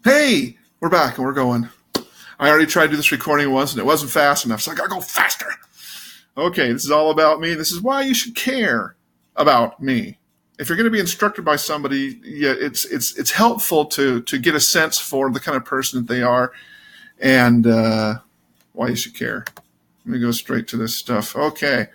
Hey, we're back and we're going. I already tried to do this recording once and it wasn't fast enough, so I gotta go faster. Okay, this is all about me. This is why you should care about me. If you're going to be instructed by somebody, yeah, it's helpful to get a sense for the kind of person that they are and why you should care. Let me go straight to this stuff. Okay.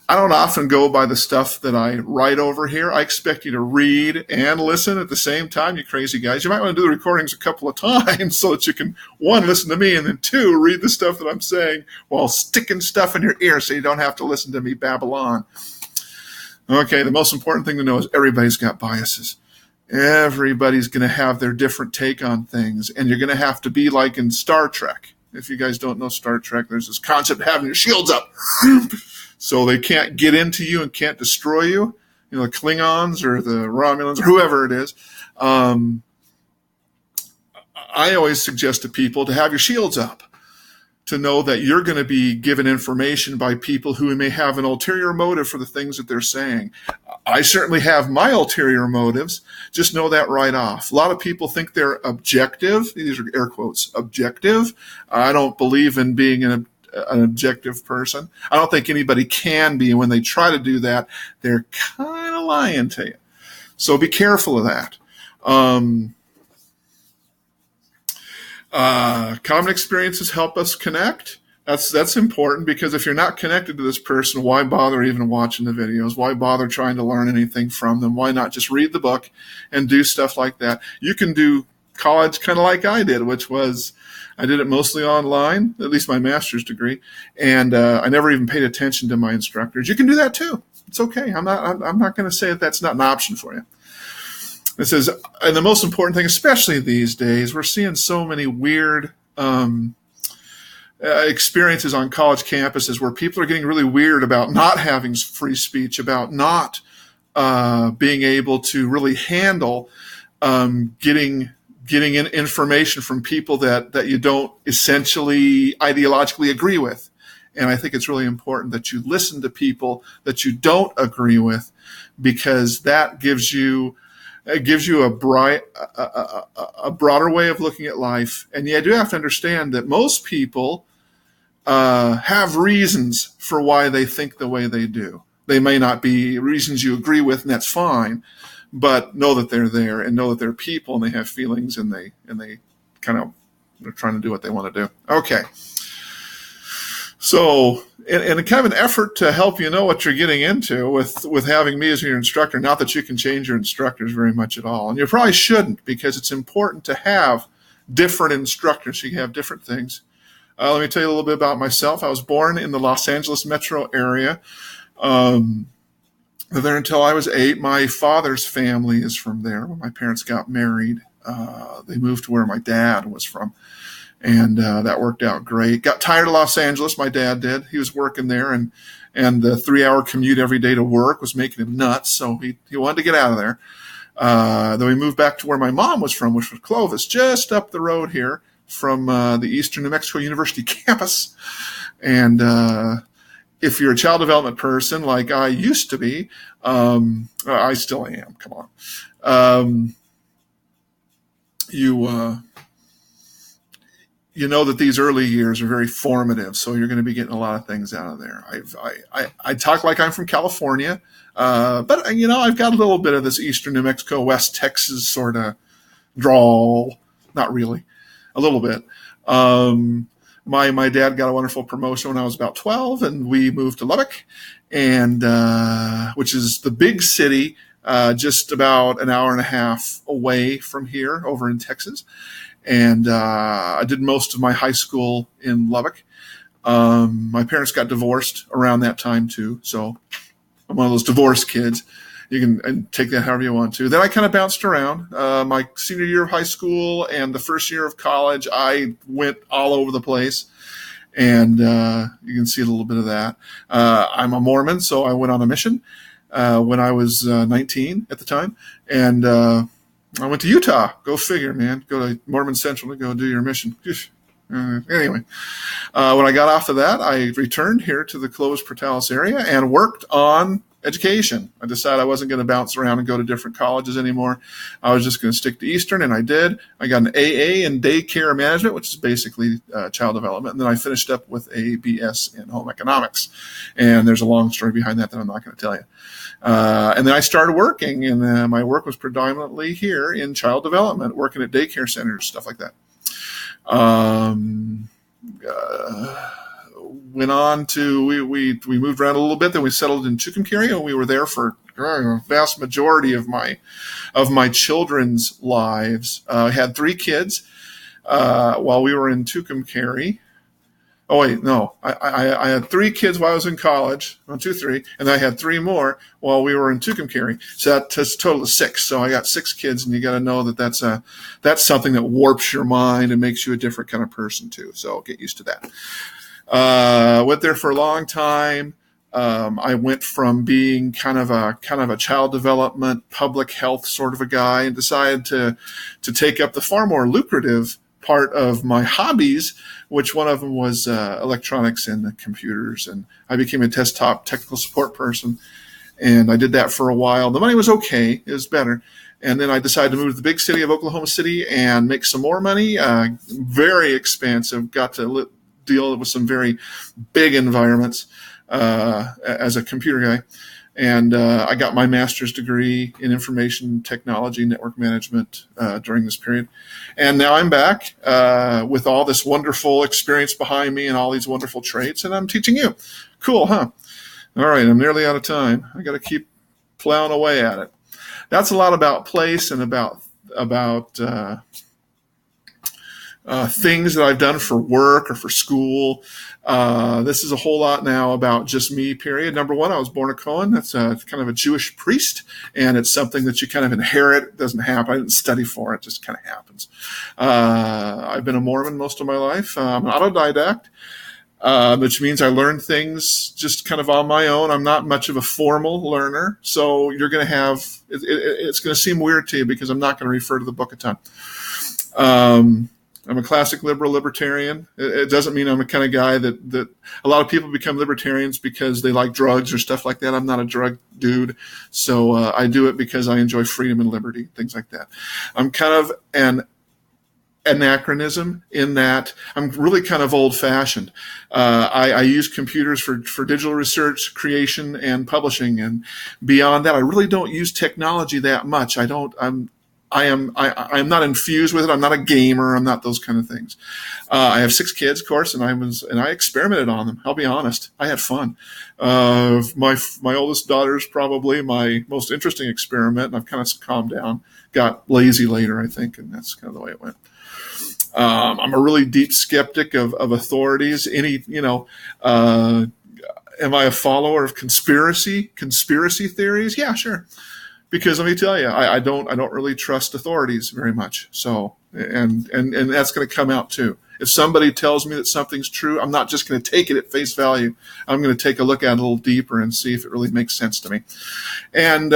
I don't often go by the stuff that I write over here. I expect you to read and listen at the same time, you crazy guys. You might want to do the recordings a couple of times so that you can, one, listen to me, and then two, read the stuff that I'm saying while sticking stuff in your ear so you don't have to listen to me babble on. Okay, the most important thing to know is everybody's got biases. Everybody's going to have their different take on things, and you're going to have to be like in Star Trek. If you guys don't know Star Trek, there's this concept of having your shields up. So they can't get into you and can't destroy you. You know, the Klingons or the Romulans or whoever it is. I always suggest to people to have your shields up, to know that you're going to be given information by people who may have an ulterior motive for the things that they're saying. I certainly have my ulterior motives. Just know that right off. A lot of people think they're objective. These are air quotes, objective. I don't believe in being an objective person. I don't think anybody can be. When they try to do that, they're kind of lying to you. So be careful of that. Common experiences help us connect. That's important, because if you're not connected to this person, why bother even watching the videos? Why bother trying to learn anything from them? Why not just read the book and do stuff like that? You can do college kind of like I did, which was I did it mostly online, at least my master's degree, and I never even paid attention to my instructors. You can do that too. It's okay. I'm not going to say that that's not an option for you. It says, and the most important thing, especially these days, we're seeing so many weird experiences on college campuses where people are getting really weird about not having free speech, about not being able to really handle getting in information from people that you don't essentially ideologically agree with. And I think it's really important that you listen to people that you don't agree with, because that gives you a broader way of looking at life. And you do have to understand that most people have reasons for why they think the way they do. They may not be reasons you agree with, and that's fine, but know that they're there and know that they're people and they have feelings, and they kind of, they're trying to do what they want to do. Okay. So in a kind of an effort to help you know what you're getting into with having me as your instructor, not that you can change your instructors very much at all, and you probably shouldn't, because it's important to have different instructors. So you have different things. Let me tell you a little bit about myself. I was born in the Los Angeles metro area. There until I was 8. My father's family is from there. When my parents got married, they moved to where my dad was from. And that worked out great. Got tired of Los Angeles, my dad did. He was working there, and the 3-hour commute every day to work was making him nuts, so he wanted to get out of there. Then we moved back to where my mom was from, which was Clovis, just up the road here from the Eastern New Mexico University campus. And if you're a child development person like I used to be, I still am, come on, you know that these early years are very formative, so you're going to be getting a lot of things out of there. I talk like I'm from California, but I've got a little bit of this Eastern New Mexico, West Texas sort of drawl. Not really, a little bit. My dad got a wonderful promotion when I was about 12, and we moved to Lubbock, and which is the big city, just about an hour and a half away from here, over in Texas. And I did most of my high school in Lubbock. My parents got divorced around that time too, so I'm one of those divorced kids. You can take that however you want to. Then I kind of bounced around. My senior year of high school and the first year of college, I went all over the place. And you can see a little bit of that. I'm a Mormon, so I went on a mission when I was 19 at the time. And I went to Utah. Go figure, man. Go to Mormon Central to go do your mission. Anyway, when I got off of that, I returned here to the Clovis Portales area and worked on education. I decided I wasn't going to bounce around and go to different colleges anymore. I was just going to stick to Eastern, and I did. I got an AA in daycare management, which is basically child development, and then I finished up with a BS in home economics. And there's a long story behind that I'm not going to tell you. And then I started working, and my work was predominantly here in child development, working at daycare centers, stuff like that. Went on to, we moved around a little bit, then we settled in Tucumcari, and we were there for a vast majority of my children's lives. I had 3 kids while we were in Tucumcari. Oh, wait, no. I had 3 kids while I was in college, 1, 2, 3, and I had 3 more while we were in Tucumcari. So that's a total of 6. So I got 6 kids, and you got to know that that's something that warps your mind and makes you a different kind of person, too. So get used to that. Went there for a long time. I went from being kind of a child development, public health sort of a guy, and decided to take up the far more lucrative part of my hobbies, which one of them was electronics and computers. And I became a desktop technical support person, and I did that for a while. The money was okay. It was better. And then I decided to move to the big city of Oklahoma City and make some more money. Very expansive. Got to deal with some very big environments as a computer guy. And I got my master's degree in information technology, network management during this period. And now I'm back with all this wonderful experience behind me and all these wonderful traits, and I'm teaching you. Cool, huh? All right, I'm nearly out of time. I got to keep plowing away at it. That's a lot about place and about things that I've done for work or for school. This is a whole lot now about just me, period. Number one, I was born a Cohen. That's kind of a Jewish priest, and it's something that you kind of inherit. It doesn't happen. I didn't study for it. It just kind of happens. I've been a Mormon most of my life. I'm an autodidact, which means I learn things just kind of on my own. I'm not much of a formal learner, so you're going to have it's going to seem weird to you because I'm not going to refer to the book a ton. I'm a classic libertarian. It doesn't mean I'm the kind of guy that a lot of people become libertarians because they like drugs or stuff like that. I'm not a drug dude. So I do it because I enjoy freedom and liberty, things like that. I'm kind of an anachronism in that I'm really kind of old-fashioned. I use computers for digital research, creation, and publishing. And beyond that, I really don't use technology that much. I'm not infused with it. I'm not a gamer. I'm not those kind of things. I have 6 kids, of course, and I experimented on them. I'll be honest. I had fun. My oldest daughter is probably my most interesting experiment, and I've kind of calmed down, got lazy later, I think, and that's kind of the way it went. I'm a really deep skeptic of authorities. Am I a follower of conspiracy theories? Yeah, sure. Because let me tell you, I don't really trust authorities very much. So, and that's going to come out too. If somebody tells me that something's true, I'm not just going to take it at face value. I'm going to take a look at it a little deeper and see if it really makes sense to me. And,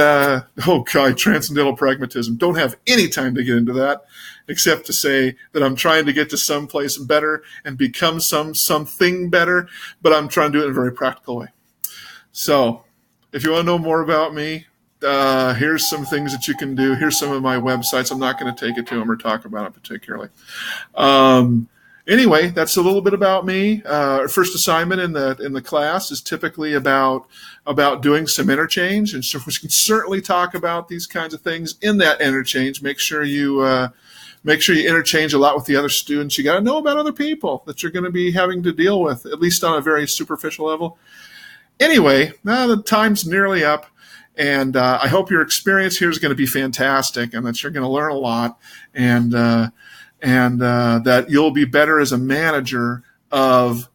transcendental pragmatism. Don't have any time to get into that, except to say that I'm trying to get to someplace better and become something better, but I'm trying to do it in a very practical way. So if you want to know more about me, here's some things that you can do. Here's some of my websites. I'm not going to take it to them or talk about it particularly. Anyway, that's a little bit about me. First assignment in the class is typically about doing some interchange, and so we can certainly talk about these kinds of things in that interchange. Make sure you interchange a lot with the other students. You got to know about other people that you're going to be having to deal with, at least on a very superficial level. Anyway, now the time's nearly up. And I hope your experience here is going to be fantastic, and that you're going to learn a lot, and that you'll be better as a manager of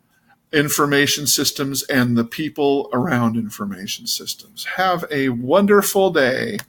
information systems and the people around information systems. Have a wonderful day.